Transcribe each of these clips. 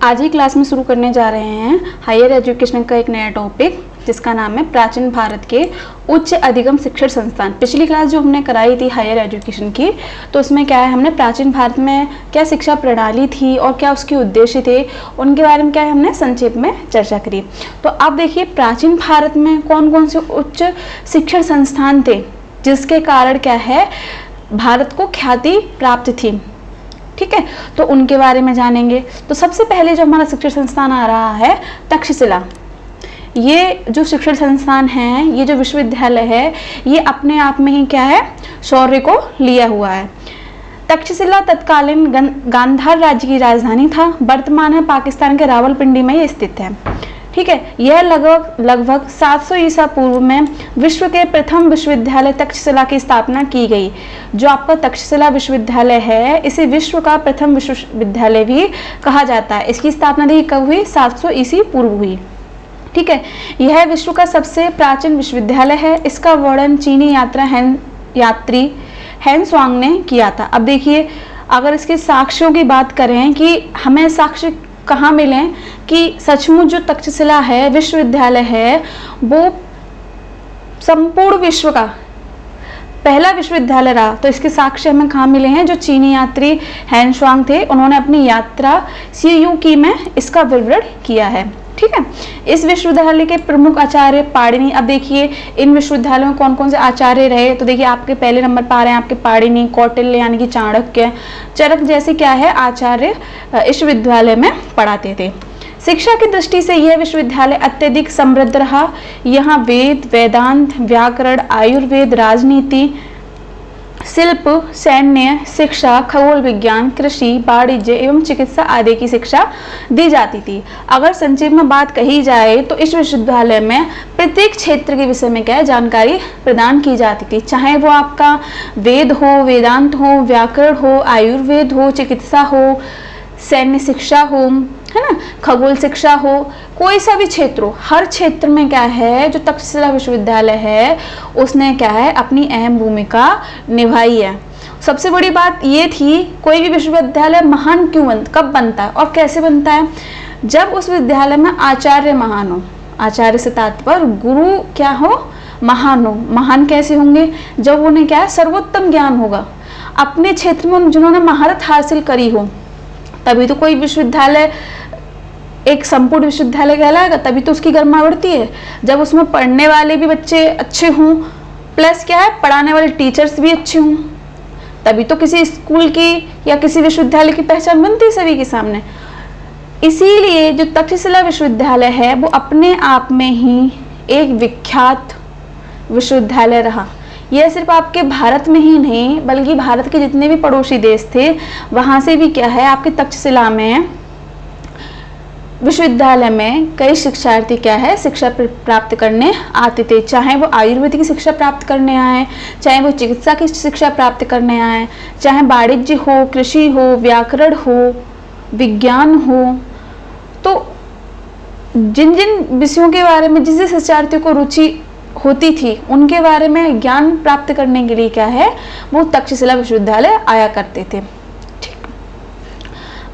आज ही क्लास में शुरू करने जा रहे हैं हायर एजुकेशन का एक नया टॉपिक जिसका नाम है प्राचीन भारत के उच्च अधिगम शिक्षण संस्थान। पिछली क्लास जो हमने कराई थी हायर एजुकेशन की, तो उसमें क्या है, हमने प्राचीन भारत में क्या शिक्षा प्रणाली थी और क्या उसके उद्देश्य थे, उनके बारे में क्या है हमने संक्षेप में चर्चा करी। तो अब देखिए प्राचीन भारत में कौन कौन से उच्च शिक्षण संस्थान थे जिसके कारण क्या है भारत को ख्याति प्राप्त थी। ठीक है, तो उनके बारे में जानेंगे। तो सबसे पहले जो हमारा शिक्षण संस्थान आ रहा है तक्षशिला। ये जो शिक्षण संस्थान है, ये जो विश्वविद्यालय है, ये अपने आप में ही क्या है, शौर्य को लिया हुआ है। तक्षशिला तत्कालीन गांधार राज्य की राजधानी था। वर्तमान में पाकिस्तान के रावलपिंडी में ये स्थित है। ठीक है, यह लगभग 700 ईसा पूर्व में विश्व के प्रथम विश्वविद्यालय तक्षशिला की स्थापना की गई। जो आपका तक्षशिला विश्वविद्यालय है, इसे विश्व का प्रथम विश्वविद्यालय भी कहा जाता है। इसकी स्थापना देखिए कब हुई, 700 ईसी पूर्व हुई। ठीक है, यह विश्व का सबसे प्राचीन विश्वविद्यालय है। इसका वर्णन चीनी यात्री हेन स्वांग ने किया था। अब देखिए अगर इसके साक्ष्यों की बात करें कि हमें साक्ष्य कहाँ मिले कि सचमुच जो तक्षशिला है विश्वविद्यालय है वो संपूर्ण विश्व का पहला विश्वविद्यालय रहा, तो इसके साक्ष्य हमें कहाँ मिले हैं, जो चीनी यात्री हेन स्वांग थे उन्होंने अपनी यात्रा सीयूकी में इसका विवरण किया है। ठीक है, इस विश्वविद्यालय के प्रमुख आचार्य पाणिनि। अब देखिए इन विश्वविद्यालयों में कौन कौन से आचार्य रहे, तो देखिए आपके पहले नंबर पर आ रहे हैं आपके पाणिनि, कौटिल्य यानी कि चाणक्य, चरक जैसे क्या है आचार्य इस विश्वविद्यालय में पढ़ाते थे। शिक्षा की दृष्टि से यह विश्वविद्यालय अत्यधिक समृद्ध रहा। यहाँ वेद, वेदांत, व्याकरण, आयुर्वेद, राजनीति, शिल्प, सैन्य शिक्षा, खगोल विज्ञान, कृषि, वाणिज्य एवं चिकित्सा आदि की शिक्षा दी जाती थी। अगर संक्षेप में बात कही जाए तो इस विश्वविद्यालय में प्रत्येक क्षेत्र के विषय में क्या है जानकारी प्रदान की जाती थी, चाहे वो आपका वेद हो, वेदांत हो, व्याकरण हो, आयुर्वेद हो, चिकित्सा हो, सैन्य शिक्षा हो, है ना, खगोल शिक्षा हो, कोई सा भी क्षेत्र हो, हर क्षेत्र में क्या है जो तक्षशिला विश्वविद्यालय है उसने क्या है अपनी अहम भूमिका निभाई है। सबसे बड़ी बात ये थी कोई भी विश्वविद्यालय महान कब बनता है और कैसे बनता है, जब उस विद्यालय में आचार्य महान हो। आचार्य से तात्पर्य गुरु क्या हो, महान हो। महान कैसे होंगे, जब उन्हें क्या है सर्वोत्तम ज्ञान होगा, अपने क्षेत्र में जिन्होंने महारत हासिल करी हो, तभी तो कोई विश्वविद्यालय एक संपूर्ण विश्वविद्यालय कहलाएगा, तभी तो उसकी गरिमा बढ़ती है। जब उसमें पढ़ने वाले भी बच्चे अच्छे हों, प्लस क्या है पढ़ाने वाले टीचर्स भी अच्छे हों, तभी तो किसी स्कूल की या किसी विश्वविद्यालय की पहचान बनती है सभी के सामने। इसीलिए जो तक्षशिला विश्वविद्यालय है वो अपने आप में ही एक विख्यात विश्वविद्यालय रहा। यह सिर्फ आपके भारत में ही नहीं बल्कि भारत के जितने भी पड़ोसी देश थे वहाँ से भी क्या है आपके तक्षशिला में विश्वविद्यालय में कई शिक्षार्थी क्या है शिक्षा प्राप्त करने आते थे, चाहे वो आयुर्वेद की शिक्षा प्राप्त करने आए, चाहे वो चिकित्सा की शिक्षा प्राप्त करने आए, चाहे वाणिज्य हो, कृषि हो, व्याकरण हो, विज्ञान हो। तो जिन जिन विषयों के बारे में जिस जिस शिक्षार्थियों को रुचि होती थी उनके बारे में ज्ञान प्राप्त करने के लिए क्या है वो तक्षशिला विश्वविद्यालय आया करते थे। ठीक,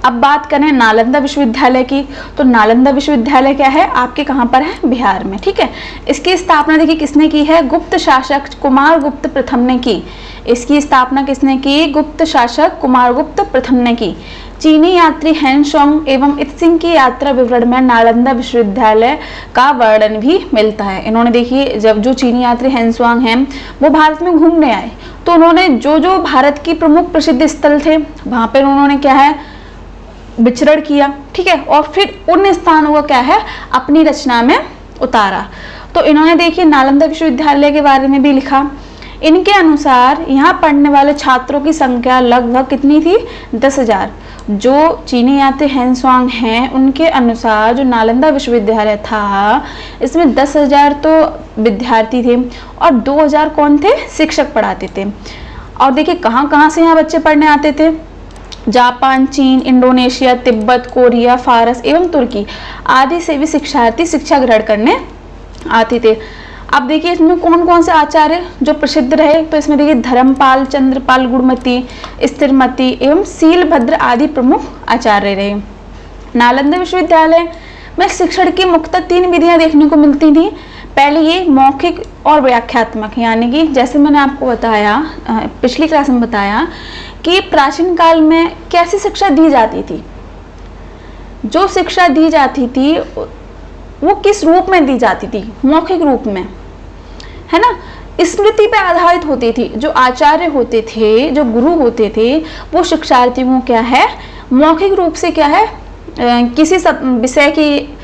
अब बात करें नालंदा विश्वविद्यालय की, तो नालंदा विश्वविद्यालय क्या है आपके कहाँ पर है, बिहार में। ठीक है, इसकी स्थापना देखिए किसने की है, गुप्त शासक कुमारगुप्त प्रथम ने की। इसकी स्थापना किसने की, गुप्त शासक कुमारगुप्त प्रथम ने की। चीनी यात्री हेन स्वांग एवं इत्सिंग की यात्रा विवरण में नालंदा विश्वविद्यालय का वर्णन भी मिलता है। इन्होंने देखिए जब जो चीनी यात्री हेन स्वांग हैं वो भारत में घूमने आए तो उन्होंने जो जो भारत की प्रमुख प्रसिद्ध स्थल थे वहाँ पर उन्होंने क्या है विचरण किया। ठीक है, और फिर उन स्थानों को क्या है अपनी रचना में उतारा। तो इन्होंने देखिए नालंदा विश्वविद्यालय के बारे में भी लिखा। इनके अनुसार यहाँ पढ़ने वाले छात्रों की संख्या लगभग कितनी थी, 10,000। जो चीनी यात्री हेन स्वांग हैं उनके अनुसार जो नालंदा विश्वविद्यालय था इसमें 10,000 तो विद्यार्थी थे और 2,000 कौन थे, शिक्षक पढ़ाते थे। और देखिए कहाँ कहाँ से यहाँ बच्चे पढ़ने आते थे, जापान, चीन, इंडोनेशिया, तिब्बत, कोरिया, फारस एवं तुर्की आदि से भी शिक्षार्थी शिक्षा ग्रहण करने आते थे। अब देखिए इसमें कौन कौन से आचार्य जो प्रसिद्ध रहे, तो इसमें देखिए धर्मपाल, चंद्रपाल, गुणमती, स्थिरमती एवं शीलभद्र आदि प्रमुख आचार्य रहे। नालंदा विश्वविद्यालय में शिक्षण की मुख्यतः 3 विधियां देखने को मिलती थी। पहले ये मौखिक और व्याख्यात्मक, यानी कि जैसे मैंने आपको बताया पिछली क्लास में बताया कि प्राचीन काल में कैसी शिक्षा दी जाती थी। जो शिक्षा दी जाती थी वो किस रूप में दी जाती थी? मौखिक रूप में, है ना, स्मृति पे आधारित होती थी। जो आचार्य होते थे, जो गुरु होते थे, वो शिक्षार्थियों को क्या है, मौखिक रूप से क्या है, किसी विषय की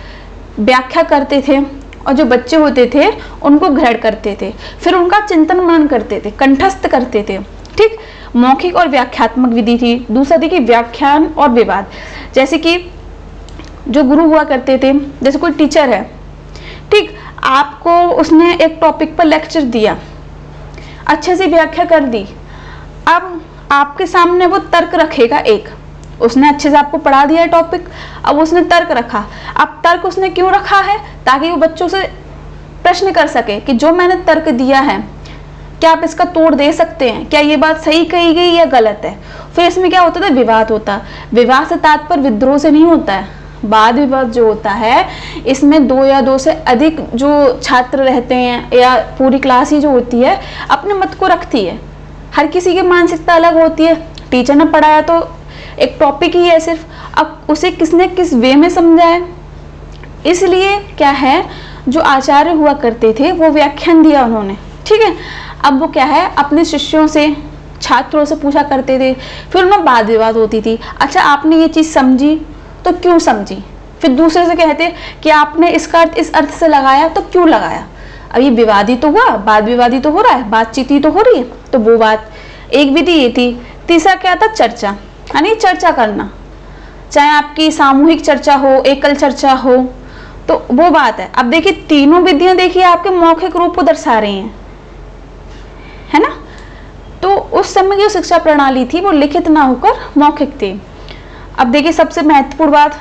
व्याख्या करते थे और जो बच्चे होते थे उनको ग्रहण करते थे, फिर उनका चिंतन मनन करते थे, कंठस्थ करते थे। ठीक, मौखिक और व्याख्यात्मक विधि थी। दूसरा देखिए व्याख्यान और विवाद, जैसे कि जो गुरु हुआ करते थे, जैसे कोई टीचर है, ठीक, आपको उसने एक टॉपिक पर लेक्चर दिया, अच्छे से व्याख्या कर दी, अब आपके सामने वो तर्क रखेगा। एक उसने अच्छे से आपको पढ़ा दिया है टॉपिक, अब उसने तर्क रखा। अब तर्क उसने क्यों रखा है? ताकि वो बच्चों से प्रश्न कर सके कि जो मैंने तर्क दिया है क्या आप इसका तोड़ दे सकते हैं, क्या ये बात सही कही गई या गलत है। फिर इसमें क्या होता था, विवाद होता। विवाद से तात्पर्य विद्रोह से नहीं होता है। वाद विवाद जो होता है इसमें 2 या 2 से अधिक जो छात्र रहते हैं या पूरी क्लास ही जो होती है अपने मत को रखती है। हर किसी की मानसिकता अलग होती है। टीचर ने पढ़ाया तो एक टॉपिक ही है सिर्फ, अब उसे किसने किस वे में समझा है। इसलिए क्या है, जो आचार्य हुआ करते थे वो व्याख्यान दिया उन्होंने, ठीक है। अब वो क्या है, अपने शिष्यों से, छात्रों से पूछा करते थे, फिर उनमें वाद विवाद होती थी। अच्छा आपने ये चीज़ समझी तो क्यों समझी, फिर दूसरे से कहते कि आपने इसका अर्थ इस अर्थ से लगाया तो क्यों लगाया। अब ये विवादी तो हुआ, वाद विवादी तो हो रहा है, बातचीत ही तो हो रही है, तो वो बात एक विधि ये थी। तीसरा क्या था, चर्चा, यानी चर्चा करना, चाहे आपकी सामूहिक चर्चा हो, एकल चर्चा हो, तो वो बात है। अब देखिए तीनों विधियां देखिए आपके मौखिक रूप को दर्शा रही हैं, है ना। तो उस समय की जो शिक्षा प्रणाली थी वो लिखित ना होकर मौखिक थी। अब देखिए सबसे महत्वपूर्ण बात,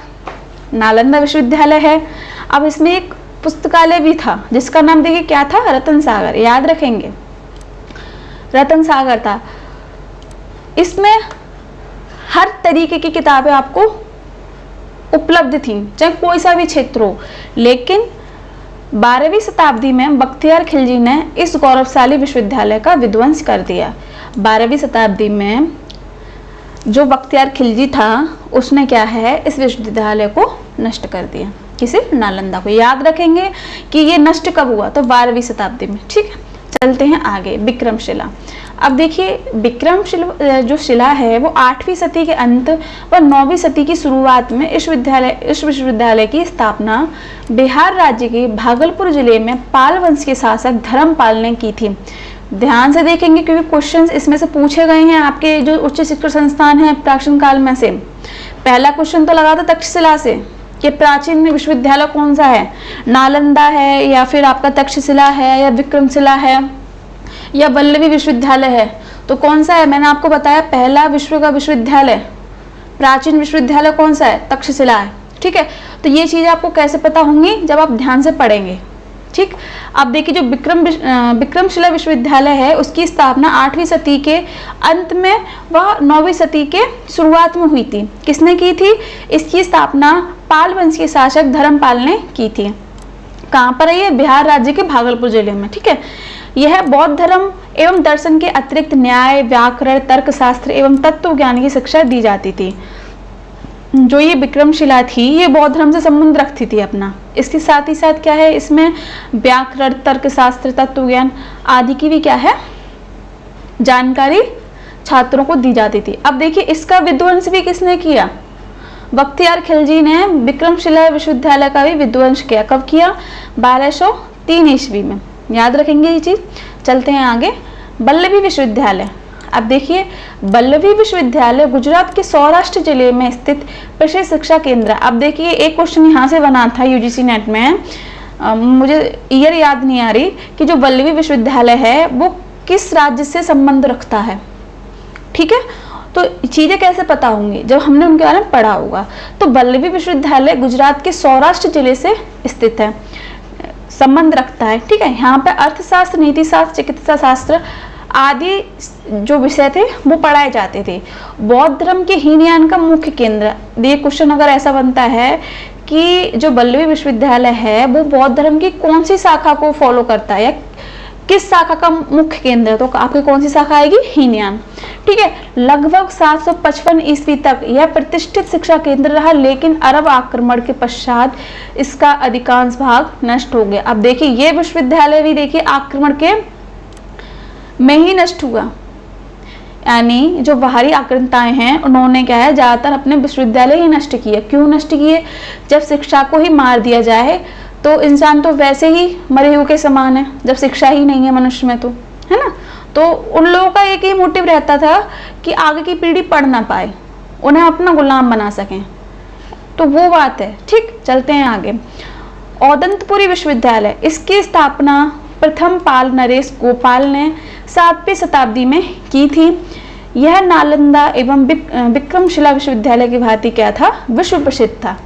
नालंदा विश्वविद्यालय है। अब इसमें एक पुस्तकालय भी था जिसका नाम देखिए क्या था, रतन सागर, याद रखेंगे, रतन सागर था। इसमें हर तरीके की किताबें आपको उपलब्ध थी, चाहे कोई सा भी क्षेत्र हो। लेकिन 12वीं शताब्दी में बख्तियार खिलजी ने इस गौरवशाली विश्वविद्यालय का विध्वंस कर दिया। 12वीं शताब्दी में जो बख्तियार खिलजी था उसने क्या है, इस विश्वविद्यालय को नष्ट कर दिया। किसे, नालंदा को। याद रखेंगे कि ये नष्ट कब हुआ, तो 12वीं शताब्दी में, ठीक है। चलते हैं आगे, विक्रमशिला। अब देखिए विक्रमशिला जो शिला है वो 8वीं सदी के अंत व 9वीं सदी की शुरुआत में इस विश्वविद्यालय की स्थापना बिहार राज्य के भागलपुर जिले में पाल वंश के शासक धर्मपाल ने की थी। ध्यान से देखेंगे क्योंकि क्वेश्चंस इसमें से पूछे गए हैं आपके जो उच्च शिक्षण संस्थान है प्राचीन काल में से। पहला क्वेश्चन तो लगा था तक्षशिला से कि प्राचीन विश्वविद्यालय कौन सा है, नालंदा है या फिर आपका तक्षशिला है या विक्रमशिला है या वल्लभी विश्वविद्यालय है, तो कौन सा है। मैंने आपको बताया पहला विश्व का विश्वविद्यालय, प्राचीन विश्वविद्यालय कौन सा है, तक्षशिला है, ठीक है। तो ये चीज़ें आपको कैसे पता होंगी, जब आप ध्यान से पढ़ेंगे, ठीक। अब देखिए जो विक्रमशिला विश्वविद्यालय है उसकी स्थापना 8वीं सदी के अंत में व 9वीं सदी के शुरुआत में हुई थी। किसने की थी, इसकी स्थापना पाल वंश के शासक धर्मपाल ने की थी। कहाँ पर है ये, बिहार राज्य के भागलपुर जिले में, ठीक है। यह बौद्ध धर्म एवं दर्शन के अतिरिक्त न्याय, व्याकरण, तर्कशास्त्र एवं तत्व ज्ञान की शिक्षा दी जाती थी। जो ये विक्रमशिला थी ये बौद्ध धर्म से संबंध रखती थी अपना। इसके साथ ही साथ क्या है, इसमें व्याकरण, तर्कशास्त्र, तत्व ज्ञान आदि की भी क्या है, जानकारी छात्रों को दी जाती थी। अब देखिए इसका विध्वंस भी किसने किया, बख्तियार खिलजी ने विक्रमशिला विश्वविद्यालय का भी विध्वंस किया। कब किया, 1203 ईस्वी में। याद रखेंगे ये चीज। चलते हैं आगे, वल्लभी विश्वविद्यालय। अब देखिए वल्लभी विश्वविद्यालय गुजरात के सौराष्ट्र जिले में स्थित प्रसिद्ध शिक्षा केंद्र। अब देखिए एक क्वेश्चन यहाँ से बना था यूजीसी नेट में, मुझे ईयर याद नहीं आ रही, कि जो वल्लभी विश्वविद्यालय है वो किस राज्य से संबंध रखता है, ठीक है। तो चीज़ें कैसे पता होंगी, जब हमने उनके बारे में पढ़ा होगा। तो वल्लभी विश्वविद्यालय गुजरात के सौराष्ट्र जिले से स्थित है, संबंध रखता है, ठीक है। यहाँ पे अर्थशास्त्र, नीति शास्त्र, चिकित्सा शास्त्र आदि जो विषय थे वो पढ़ाए जाते थे। बौद्ध धर्म के हीनयान का मुख्य केंद्र, ये क्वेश्चन अगर ऐसा बनता है कि जो वल्लभी विश्वविद्यालय है वो बौद्ध धर्म की कौन सी शाखा को फॉलो करता है या किस शाखा का मुख्य केंद्र है, तो आपकी कौन सी शाखा आएगी, हीनयान। ठीक है, लगभग 755 ईस्वी तक यह प्रतिष्ठित शिक्षा केंद्र रहा, लेकिन अरब आक्रमण के पश्चात इसका अधिकांश भाग नष्ट हो गया। अब देखिए ये विश्वविद्यालय भी देखिए आक्रमण के में ही नष्ट हुआ, यानी जो बाहरी आक्रांताएं हैं उन्होंने क्या है ज्यादातर अपने विश्वविद्यालय ही नष्ट किए। क्यों नष्ट किए, जब शिक्षा को ही मार दिया जाए तो इंसान तो वैसे ही मरे हुए के समान है, जब शिक्षा ही नहीं है मनुष्य में, तो है ना। तो उन लोगों का एक ही मोटिव रहता था कि आगे की पीढ़ी पढ़ ना पाए, उन्हें अपना गुलाम बना सकें, तो वो बात है। ठीक, चलते हैं आगे। औदंतपुरी विश्वविद्यालय, इसकी स्थापना प्रथम पाल नरेश गोपाल ने 7वीं शताब्दी में की थी। यह नालंदा एवं विक्रमशिला विश्वविद्यालय की भांति क्या था, विश्व प्रसिद्ध था।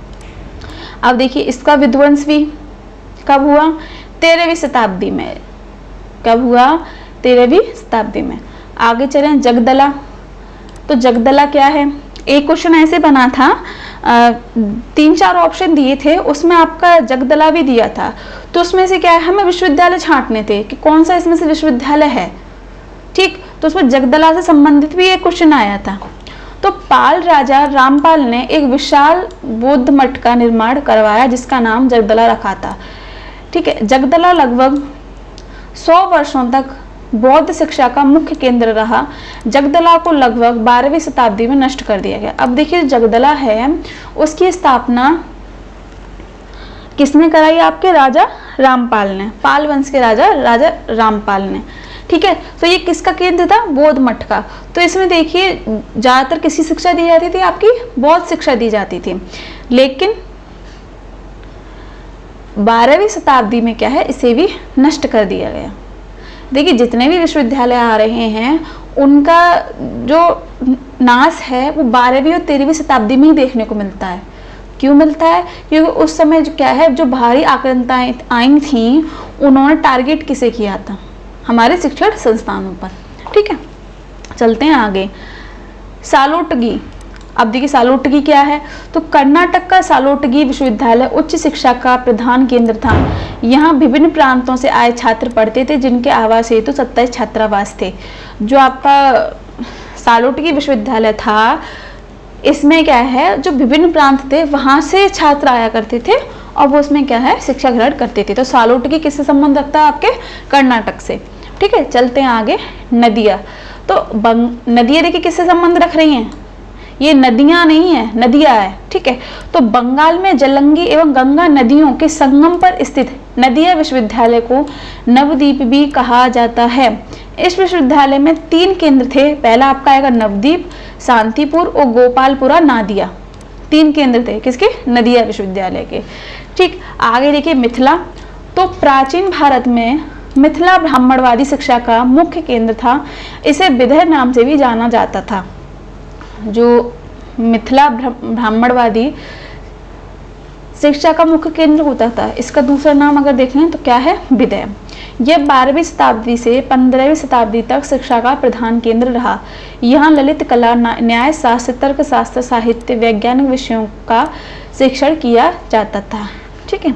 अब देखिए इसका विध्वंस भी कब हुआ, 13वीं शताब्दी में। कब हुआ, 13वीं शताब्दी में। आगे चलें, जगदला। तो जगदला क्या है, एक क्वेश्चन ऐसे बना था, 3-4 ऑप्शन दिए थे, उसमें आपका जगदला भी दिया था। तो उसमें से क्या है, हमें विश्वविद्यालय छांटने थे कि कौन सा इसमें से विश्वविद्यालय है। ठीक, तो उसमें जगदला से संबंधित भी एक क्वेश्चन आया था। तो पाल राजा रामपाल ने एक विशाल बौद्ध मठ का निर्माण करवाया जिसका नाम जगदला रखा था। ठीक है, जगदला लगभग 100 वर्षों तक बौद्ध शिक्षा का मुख्य केंद्र रहा। जगदला को लगभग 12वीं शताब्दी में नष्ट कर दिया गया। अब देखिए जगदला है उसकी स्थापना किसने कराई, आपके राजा रामपाल ने, पाल वंश के राजा रामपाल ने। ठीक है, तो ये किसका केंद्र था, बौद्ध मठ का। तो इसमें देखिए ज्यादातर किसी शिक्षा दी जाती थी, आपकी बौद्ध शिक्षा दी जाती थी। लेकिन 12वीं शताब्दी में क्या है, इसे भी नष्ट कर दिया गया। देखिए जितने भी विश्वविद्यालय आ रहे हैं उनका जो नाश है वो 12वीं और 13वीं शताब्दी में ही देखने को मिलता है। क्यों मिलता है, क्योंकि उस समय जो क्या है, जो बाहरी आक्रांताएं आई थी उन्होंने टारगेट किसे किया था, हमारे शिक्षण संस्थानों पर। ठीक है, चलते हैं आगे। सालोटगी। अब देखिए सालोटगी क्या है, तो कर्नाटक का सालोटगी विश्वविद्यालय उच्च शिक्षा का प्रधान केंद्र था। यहाँ विभिन्न प्रांतों से आए छात्र पढ़ते थे जिनके आवास हेतु 27 छात्रावास थे। जो आपका सालोटगी विश्वविद्यालय था इसमें क्या है, जो विभिन्न प्रांत थे वहाँ से छात्र आया करते थे और वो उसमें क्या है शिक्षा ग्रहण करते थे। तो सालोटगी किससे संबंध रखता है, आपके कर्नाटक से। ठीक है, चलते हैं आगे। नदियाँ। तो नदियाँ देखिए किससे संबंध रख रही हैं, ये नदियाँ नहीं है, नदियाँ है। ठीक है, तो बंगाल में जलंगी एवं गंगा नदियों के संगम पर स्थित नदिया विश्वविद्यालय को नवद्वीप भी कहा जाता है। इस विश्वविद्यालय में 3 केंद्र थे। पहला आपका आएगा नवद्वीप, शांतिपुर और गोपालपुरा नादिया। 3 केंद्र थे किसके, नदिया विश्वविद्यालय के। ठीक, आगे देखिए मिथिला। तो प्राचीन भारत में मिथिला ब्राह्मणवादी शिक्षा का मुख्य केंद्र था। इसे विदय नाम से भी जाना जाता था। जो मिथिला ब्राह्मणवादी शिक्षा का मुख्य केंद्र होता था, इसका दूसरा नाम अगर देखें तो क्या है, विदय। यह 12वीं शताब्दी से 15वीं शताब्दी तक शिक्षा का प्रधान केंद्र रहा। यहाँ ललित कला, न्याय शास्त्र, तर्क शास्त्र, साहित्य, वैज्ञानिक विषयों का शिक्षण किया जाता था। ठीक है,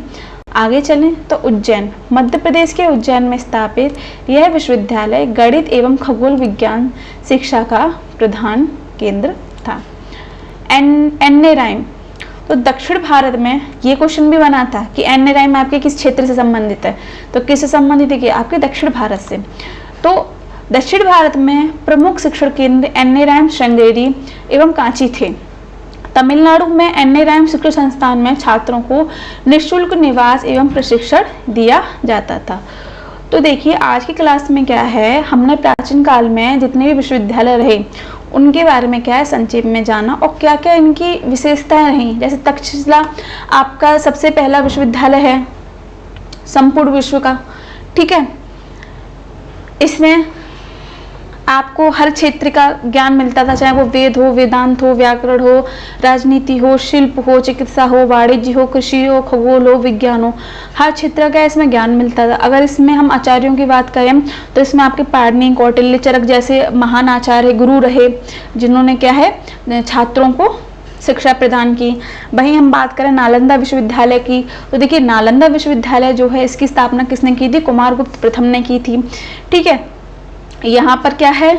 आगे चलें तो उज्जैन। मध्य प्रदेश के उज्जैन में स्थापित यह विश्वविद्यालय गणित एवं खगोल विज्ञान शिक्षा का प्रधान केंद्र था। एन राइम। तो दक्षिण भारत में ये क्वेश्चन भी बना था कि एन राइम आपके किस क्षेत्र से संबंधित है, तो किससे संबंधित है कि आपके दक्षिण भारत से। तो दक्षिण भारत में प्रमुख शिक्षण केंद्र एन राइम, श्रृंगेरी एवं कांची थे। तमिलनाडु में एन राइम शिक्षण संस्थान में छात्रों को निःशुल्क निवास एवं प्रशिक्षण दिया जाता था। तो देखिए आज की क्लास में क्या है, हमने प्राचीन काल में जितने भी विश्वविद्यालय रहे उनके बारे में क्या है संक्षेप में जाना और क्या क्या इनकी विशेषताएं रही। जैसे तक्षशिला आपका सबसे पहला विश्वविद्यालय है संपूर्ण विश्व का। ठीक है, इसमें आपको हर क्षेत्र का ज्ञान मिलता था, चाहे वो वेद हो, वेदांत हो, व्याकरण हो, राजनीति हो, शिल्प हो, चिकित्सा हो, वाणिज्य हो, कृषि हो, खगोल हो, विज्ञान हो, हर क्षेत्र का इसमें ज्ञान मिलता था। अगर इसमें हम आचार्यों की बात करें तो इसमें आपके पाणिनि, कौटिल्य, चरक जैसे महान आचार्य गुरु रहे, जिन्होंने क्या है छात्रों को शिक्षा प्रदान की। वहीं हम बात करें नालंदा विश्वविद्यालय की, तो देखिए नालंदा विश्वविद्यालय जो है इसकी स्थापना किसने की थी? कुमारगुप्त प्रथम ने की थी। ठीक है, यहाँ पर क्या है,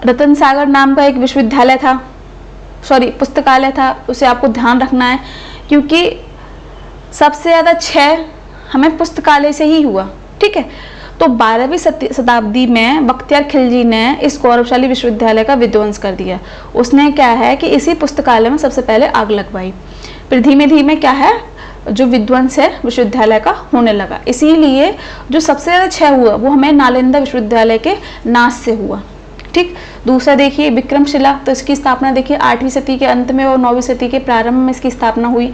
रतन सागर नाम का एक विश्वविद्यालय था, सॉरी पुस्तकालय था, उसे आपको ध्यान रखना है, क्योंकि सबसे ज़्यादा क्षय हमें पुस्तकालय से ही हुआ। ठीक है, तो 12वीं शताब्दी में बख्तियार खिलजी ने इस गौरवशाली विश्वविद्यालय का विध्वंस कर दिया। उसने क्या है कि इसी पुस्तकालय में सबसे पहले आग लगवाई। फिर धीमे धीमे क्या है जो विध्वंस है विश्वविद्यालय का होने लगा। इसीलिए जो सबसे ज़्यादा क्षय हुआ वो हमें नालंदा विश्वविद्यालय के नाश से हुआ। ठीक, दूसरा देखिए विक्रमशिला, तो इसकी स्थापना देखिए 8वीं सदी के अंत में और 9वीं सदी के प्रारंभ में इसकी स्थापना हुई।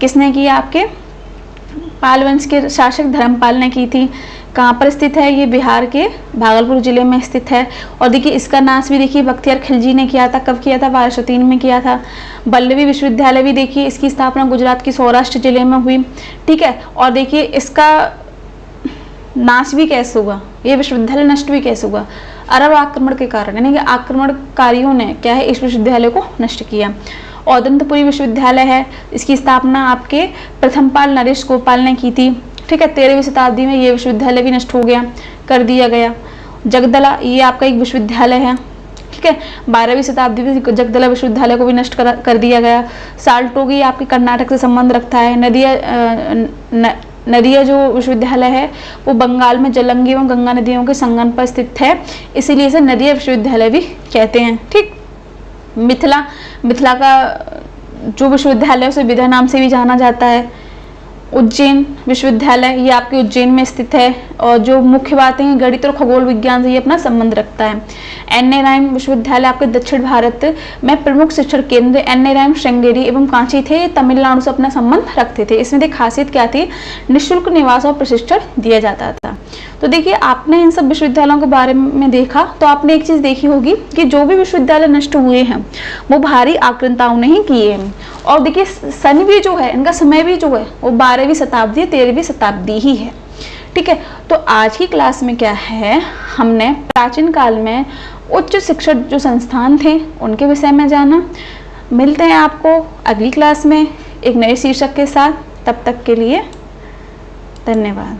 किसने की? आपके पाल वंश के शासक धर्मपाल ने की थी। कहाँ पर स्थित है? ये बिहार के भागलपुर जिले में स्थित है। और देखिए इसका नाश भी देखिए बख्तियार खिलजी ने किया था। कब किया था? 1203 में किया था। बल्लभी विश्वविद्यालय भी देखिए इसकी स्थापना गुजरात के सौराष्ट्र जिले में हुई। ठीक है, और देखिए इसका नाश भी कैसे हुआ, ये विश्वविद्यालय नष्ट भी कैसे हुआ? अरब आक्रमण के कारण, यानी कि आक्रमणकारियों ने क्या है इस विश्वविद्यालय को नष्ट किया। औदंतपुरी विश्वविद्यालय है, इसकी स्थापना आपके प्रथम पाल नरेश गोपाल ने की थी। ठीक है, 13वीं शताब्दी में ये विश्वविद्यालय भी नष्ट हो गया, कर दिया गया। जगदला, ये आपका एक विश्वविद्यालय है। ठीक है, 12वीं शताब्दी में जगदला विश्वविद्यालय को भी नष्ट कर दिया गया। साल्टोगी आपके कर्नाटक से संबंध रखता है। नदिया जो विश्वविद्यालय है वो बंगाल में जलंगी एवं गंगा नदियों के संगम पर स्थित है, इसीलिए इसे नदिया विश्वविद्यालय भी कहते हैं। ठीक, मिथिला का जो विश्वविद्यालय उसे विद्या नाम से भी जाना जाता है। उज्जैन विश्वविद्यालय, ये आपके उज्जैन में स्थित है, और जो मुख्य बातें हैं गणित और खगोल विज्ञान से ये अपना संबंध रखता है। एन.ए. राइम विश्वविद्यालय आपके दक्षिण भारत में प्रमुख शिक्षण केंद्र। एन.ए. राइम श्रृंगेरी एवं कांची थे, तमिलनाडु से अपना संबंध रखते थे। इसमें एक खासियत क्या थी? निःशुल्क निवास और प्रशिक्षण दिया जाता था। तो देखिए आपने इन सब विश्वविद्यालयों के बारे में देखा, तो आपने एक चीज देखी होगी कि जो भी विश्वविद्यालय नष्ट हुए हैं वो भारी आक्रांताओं ने ही किए हैं। और देखिए सन भी जो है, इनका समय भी जो है वो 12वीं शताब्दी 13वीं शताब्दी ही है। ठीक है, तो आज की क्लास में क्या है, हमने प्राचीन काल में उच्च शिक्षण जो संस्थान थे उनके विषय में जाना। मिलते हैं आपको अगली क्लास में एक नए शीर्षक के साथ। तब तक के लिए धन्यवाद।